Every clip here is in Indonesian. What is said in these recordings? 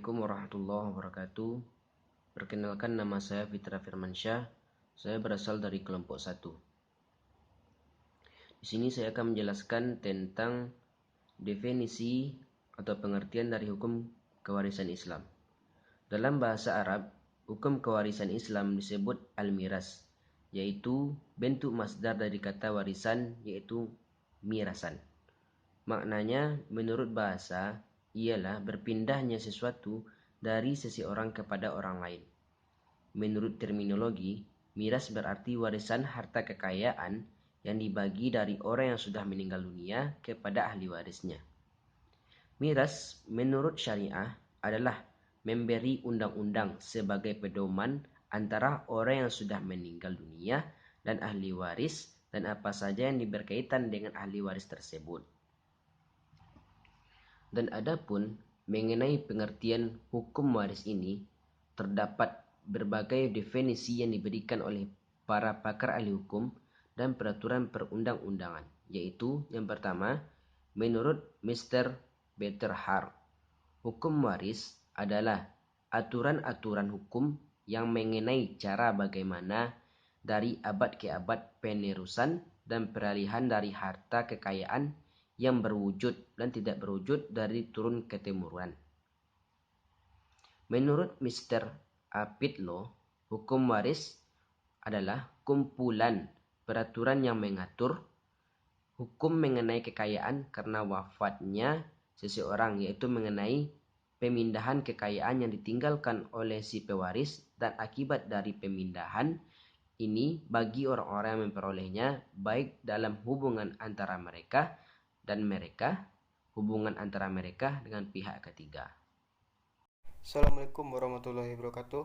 Assalamualaikum warahmatullahi wabarakatuh. Perkenalkan, nama saya Fitra Firmansyah. Saya berasal dari kelompok 1. Di sini saya akan menjelaskan tentang definisi atau pengertian dari hukum kewarisan Islam. Dalam bahasa Arab, hukum kewarisan Islam disebut al-miras, yaitu bentuk masdar dari kata warisan, yaitu mirasan. Maknanya menurut bahasa ialah berpindahnya sesuatu dari seseorang kepada orang lain. Menurut terminologi, miras berarti warisan harta kekayaan yang dibagi dari orang yang sudah meninggal dunia kepada ahli warisnya. Miras menurut syariah adalah memberi undang-undang sebagai pedoman antara orang yang sudah meninggal dunia dan ahli waris dan apa saja yang berkaitan dengan ahli waris tersebut. Dan adapun mengenai pengertian hukum waris ini, terdapat berbagai definisi yang diberikan oleh para pakar ahli hukum dan peraturan perundang-undangan, yaitu yang pertama, menurut Mr. Betterhart, hukum waris adalah aturan-aturan hukum yang mengenai cara bagaimana dari abad ke abad penerusan dan peralihan dari harta kekayaan yang berwujud dan tidak berwujud dari turun ketemuruan. Menurut Mr. Apitlo, hukum waris adalah kumpulan peraturan yang mengatur hukum mengenai kekayaan karena wafatnya seseorang, yaitu mengenai pemindahan kekayaan yang ditinggalkan oleh si pewaris dan akibat dari pemindahan ini bagi orang-orang yang memperolehnya, baik dalam hubungan antara mereka dan mereka, hubungan antara mereka dengan pihak ketiga. Assalamualaikum warahmatullahi wabarakatuh.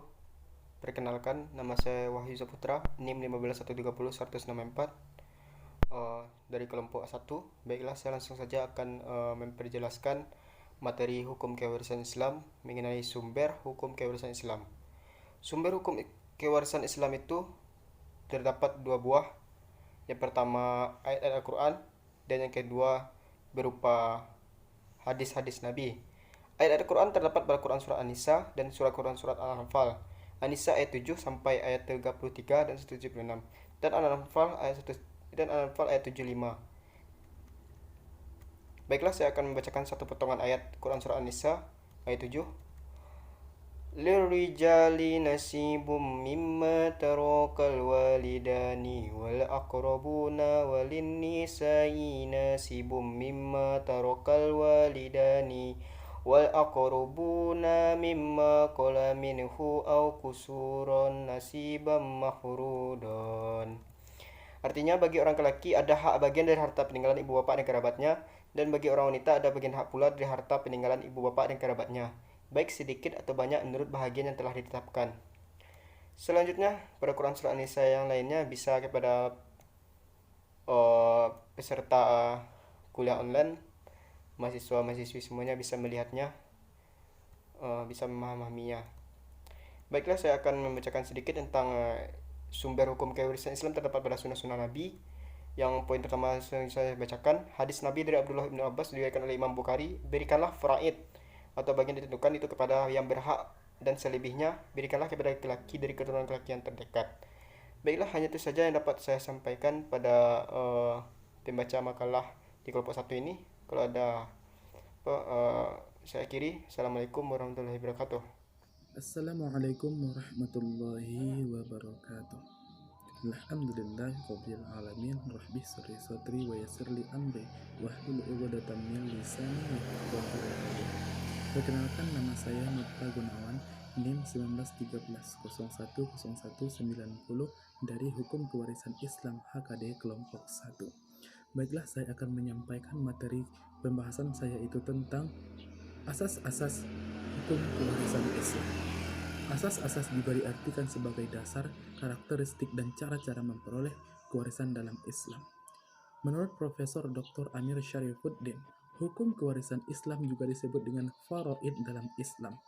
Perkenalkan, nama saya Wahyu Saputra, NIM 15130-164 dari kelompok 1. Baiklah, saya langsung saja akan memperjelaskan materi hukum kewarisan Islam mengenai sumber hukum kewarisan Islam. Sumber hukum kewarisan Islam itu terdapat dua buah. Yang pertama ayat-ayat Al-Quran dan yang kedua berupa hadis-hadis Nabi. Ayat Al-Quran terdapat pada Quran Surah An-Nisa dan Surah Quran Surat Al-Anfal. An-Nisa ayat 7 sampai ayat 33 dan 176 dan Al-Anfal ayat 75. Baiklah, saya akan membacakan satu potongan ayat Quran Surah An-Nisa ayat 7. Lirijali nasibum mimma tarakal walidani wal aqrabuna walin nisa'i nasibum mimma tarakal walidani wal aqrabuna mimma qala minhu aw kusuron nasiban mahrudan. Artinya, bagi orang lelaki ada hak bagian dari harta peninggalan ibu bapak dan kerabatnya, dan bagi orang wanita ada bagian hak pula dari harta peninggalan ibu bapak dan kerabatnya, baik sedikit atau banyak menurut bahagian yang telah ditetapkan. Selanjutnya, pada Quran Surah An-Nisa yang lainnya bisa kepada peserta kuliah online, mahasiswa-mahasiswi semuanya bisa melihatnya, bisa memahaminya. Baiklah, saya akan membacakan sedikit tentang sumber hukum kewarisan Islam terdapat pada sunnah-sunnah Nabi. Yang poin pertama saya bacakan, hadis Nabi dari Abdullah bin Abbas diriwayatkan oleh Imam Bukhari, berikanlah faraid atau bagian ditentukan itu kepada yang berhak, dan selebihnya berikanlah kepada laki-laki dari keturunan laki yang terdekat. Baiklah, hanya itu saja yang dapat saya sampaikan pada pembaca makalah di kelompok 1 ini. Kalau ada saya akhiri. Assalamualaikum warahmatullahi wabarakatuh. Assalamualaikum warahmatullahi wabarakatuh. Alhamdulillah rabbil alamin, rabbi sirri sadri wa yassirli amri wahlul 'uqdatam min lisani yafqahu qawli. Perkenalkan, nama saya Nurfa Gunawan, NIM 1913010190 dari Hukum Kewarisan Islam HKD kelompok 1. Baiklah, saya akan menyampaikan materi pembahasan saya itu tentang asas-asas hukum kewarisan Islam. Asas-asas juga diartikan sebagai dasar, karakteristik, dan cara-cara memperoleh kewarisan dalam Islam. Menurut Profesor Dr. Amir Syarifuddin, hukum kewarisan Islam juga disebut dengan faraid dalam Islam,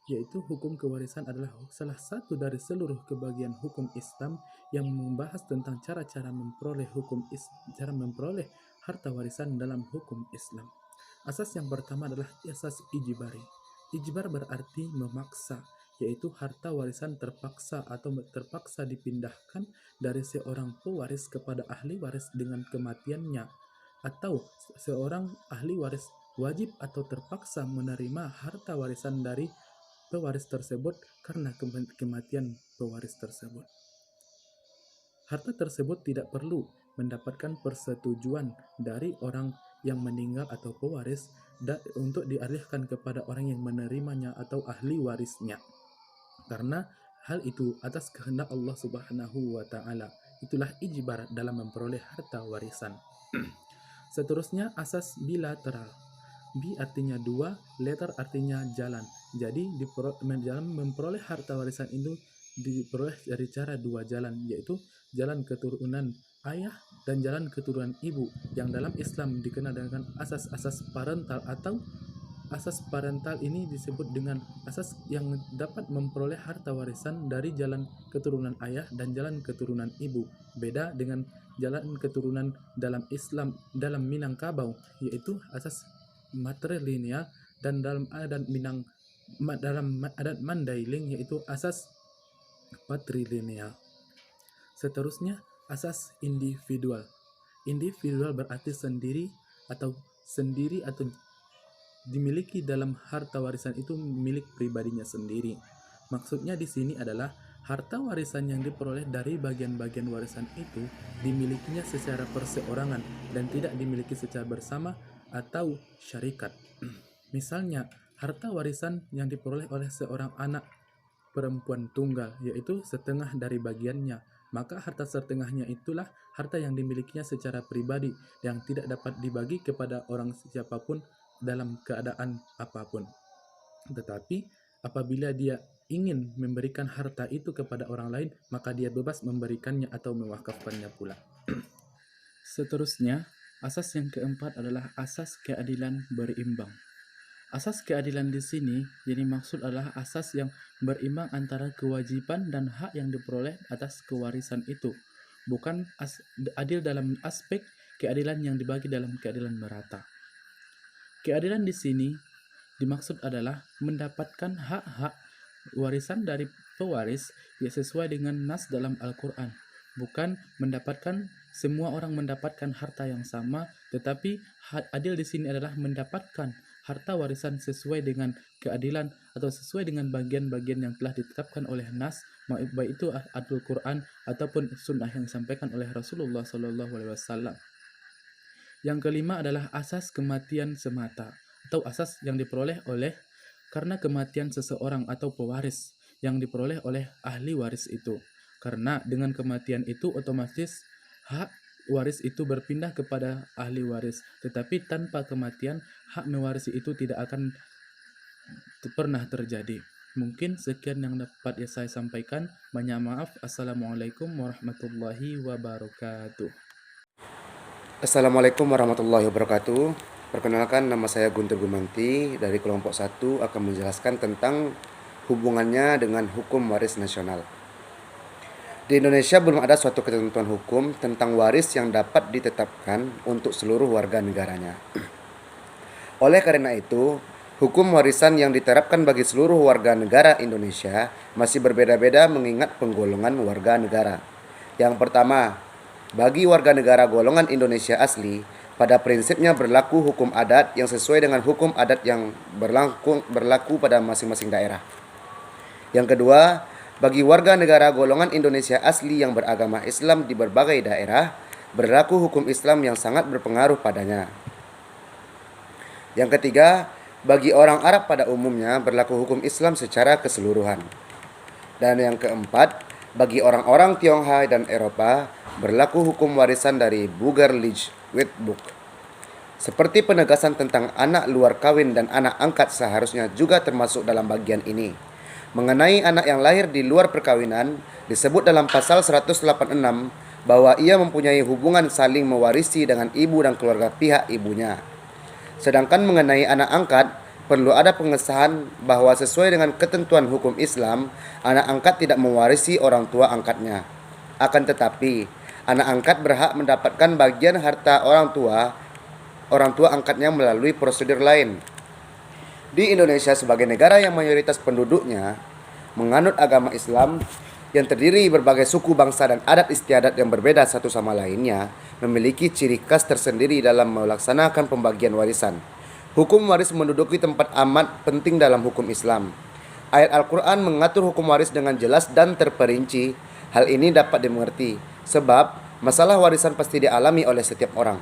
yaitu hukum kewarisan adalah salah satu dari seluruh kebagian hukum Islam yang membahas tentang cara-cara memperoleh harta warisan dalam hukum Islam. Asas yang pertama adalah asas ijibari. Ijbar berarti memaksa, yaitu harta warisan terpaksa atau terpaksa dipindahkan dari seorang pewaris kepada ahli waris dengan kematiannya, atau seorang ahli waris wajib atau terpaksa menerima harta warisan dari pewaris tersebut karena kematian pewaris tersebut. Harta tersebut tidak perlu mendapatkan persetujuan dari orang yang meninggal atau pewaris untuk dialihkan kepada orang yang menerimanya atau ahli warisnya. Karena hal itu atas kehendak Allah Subhanahu wa taala. Itulah ijbar dalam memperoleh harta warisan. Seterusnya asas bilateral. Bi artinya dua, letter artinya jalan. Jadi dalam memperoleh harta warisan itu diperoleh dari cara dua jalan, yaitu jalan keturunan ayah dan jalan keturunan ibu, yang dalam Islam dikenal dengan asas-asas parental, atau asas parental ini disebut dengan asas yang dapat memperoleh harta warisan dari jalan keturunan ayah dan jalan keturunan ibu. Beda dengan jalan keturunan dalam Islam, dalam Minangkabau, yaitu asas matrilineal, dan dalam adat Mandailing yaitu asas patrilineal. Seterusnya asas individual. Individual berarti sendiri atau dimiliki dalam harta warisan itu milik pribadinya sendiri. Maksudnya di sini adalah harta warisan yang diperoleh dari bagian-bagian warisan itu dimilikinya secara perseorangan dan tidak dimiliki secara bersama atau syarikat. Misalnya, harta warisan yang diperoleh oleh seorang anak perempuan tunggal, yaitu setengah dari bagiannya, maka harta setengahnya itulah harta yang dimilikinya secara pribadi yang tidak dapat dibagi kepada orang siapapun dalam keadaan apapun. Tetapi apabila dia ingin memberikan harta itu kepada orang lain, maka dia bebas memberikannya atau mewakafkannya pula. Seterusnya, asas yang keempat adalah asas keadilan berimbang. Asas keadilan di sini yang dimaksud adalah asas yang berimbang antara kewajiban dan hak yang diperoleh atas kewarisan itu, bukan adil dalam aspek keadilan yang dibagi dalam keadilan merata. Keadilan di sini dimaksud adalah mendapatkan hak-hak warisan dari pewaris yang sesuai dengan nas dalam Al-Quran, bukan mendapatkan semua orang mendapatkan harta yang sama, tetapi adil di sini adalah mendapatkan harta warisan sesuai dengan keadilan atau sesuai dengan bagian-bagian yang telah ditetapkan oleh nas, baik itu Al-Quran ataupun sunnah yang disampaikan oleh Rasulullah SAW. Yang kelima adalah asas kematian semata, atau asas yang diperoleh oleh karena kematian seseorang atau pewaris yang diperoleh oleh ahli waris itu. Karena dengan kematian itu otomatis hak waris itu berpindah kepada ahli waris, tetapi tanpa kematian hak mewarisi itu tidak akan pernah terjadi. Mungkin sekian yang dapat saya sampaikan. Banyak maaf. Assalamualaikum warahmatullahi wabarakatuh. Assalamualaikum warahmatullahi wabarakatuh. Perkenalkan, nama saya Guntur Gumanti dari kelompok 1 akan menjelaskan tentang hubungannya dengan hukum waris nasional. Di Indonesia belum ada suatu ketentuan hukum tentang waris yang dapat ditetapkan untuk seluruh warga negaranya. Oleh karena itu, hukum warisan yang diterapkan bagi seluruh warga negara Indonesia masih berbeda-beda mengingat penggolongan warga negara. Yang pertama, bagi warga negara golongan Indonesia asli, pada prinsipnya berlaku hukum adat yang sesuai dengan hukum adat yang berlaku pada masing-masing daerah. Yang kedua, bagi warga negara golongan Indonesia asli yang beragama Islam di berbagai daerah, berlaku hukum Islam yang sangat berpengaruh padanya. Yang ketiga, bagi orang Arab pada umumnya berlaku hukum Islam secara keseluruhan. Dan yang keempat, bagi orang-orang Tionghoa dan Eropa, berlaku hukum warisan dari Bugar-Liege Wetboek. Seperti penegasan tentang anak luar kawin dan anak angkat seharusnya juga termasuk dalam bagian ini. Mengenai anak yang lahir di luar perkawinan, disebut dalam pasal 186 bahwa ia mempunyai hubungan saling mewarisi dengan ibu dan keluarga pihak ibunya. Sedangkan mengenai anak angkat, perlu ada pengesahan bahwa sesuai dengan ketentuan hukum Islam, anak angkat tidak mewarisi orang tua angkatnya. Akan tetapi, anak angkat berhak mendapatkan bagian harta orang tua angkatnya melalui prosedur lain. Di Indonesia sebagai negara yang mayoritas penduduknya menganut agama Islam yang terdiri berbagai suku, bangsa, dan adat istiadat yang berbeda satu sama lainnya, memiliki ciri khas tersendiri dalam melaksanakan pembagian warisan. Hukum waris menduduki tempat amat penting dalam hukum Islam. Ayat Al-Quran mengatur hukum waris dengan jelas dan terperinci. Hal ini dapat dimengerti, sebab masalah warisan pasti dialami oleh setiap orang.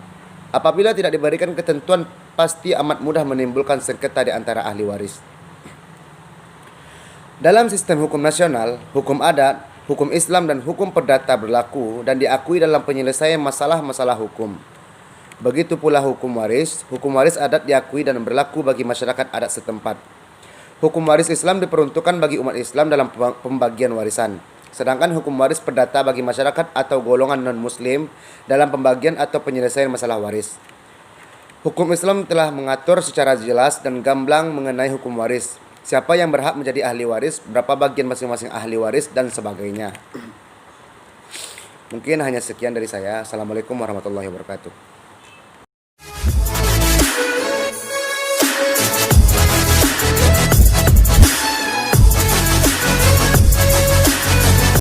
Apabila tidak diberikan ketentuan, pasti amat mudah menimbulkan sengketa di antara ahli waris. Dalam sistem hukum nasional, hukum adat, hukum Islam, dan hukum perdata berlaku dan diakui dalam penyelesaian masalah-masalah hukum. Begitu pula hukum waris adat diakui dan berlaku bagi masyarakat adat setempat. Hukum waris Islam diperuntukkan bagi umat Islam dalam pembagian warisan. Sedangkan hukum waris perdata bagi masyarakat atau golongan non-muslim dalam pembagian atau penyelesaian masalah waris. Hukum Islam telah mengatur secara jelas dan gamblang mengenai hukum waris, siapa yang berhak menjadi ahli waris, berapa bagian masing-masing ahli waris, dan sebagainya. Mungkin hanya sekian dari saya. Assalamualaikum warahmatullahi wabarakatuh.